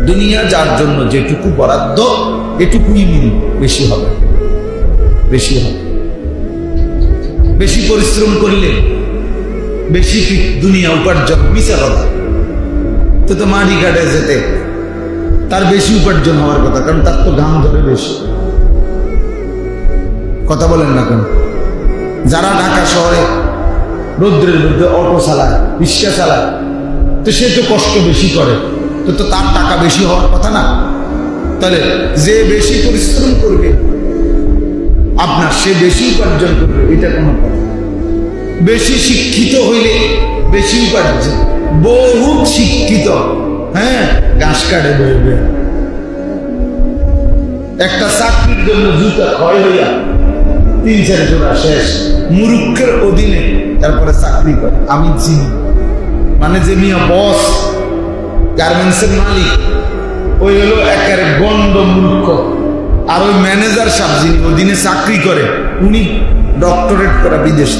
দুনিয়া যার জন্য যেটুকু বরাদ্দ এটুকুই বেশি হবে, বেশি হবে। বেশি পরিশ্রম করলে বেশি দুনিয়া উপার্জন, মিশা কথা। তো মাটি কাটে যেতে তার বেশি উপার্জন হওয়ার কথা, কারণ তার তো ঘাম ধরে বেশি। কথা বলেন না কেন? যারা ঢাকা শহরে রৌদ্রের মধ্যে অটো চালায়, রিক্সা চালায়, তো সে তো কষ্ট বেশি করে, তো তার টাকা বেশি হওয়ার কথা না? তাহলে যে বেশি পরিশ্রম করবে আপনার, সে বেশি উপার্জন করবে, এটা কোনো কথা। বেশি শিক্ষিত হইলে বেশি উপার্জন, বহুত শিক্ষিত, হ্যাঁ, ঘাস কাটে বলবে। একটা চাকরির জন্য জুতা ক্ষয় হইয়া 3-4 জোড়া শেষ, মুরুক্ষের অধীনে তারপরে চাকরি করে। আমি চিনি, মানে যে মিয়া বস, গার্মেন্টসের মালিক, ওই হলো একেবারে গন্ড মূর্খ। আর ওই ম্যানেজার সাহেব যিনি অধীনে চাকরি করে, উনি ডক্টরেট করা বিদেশ।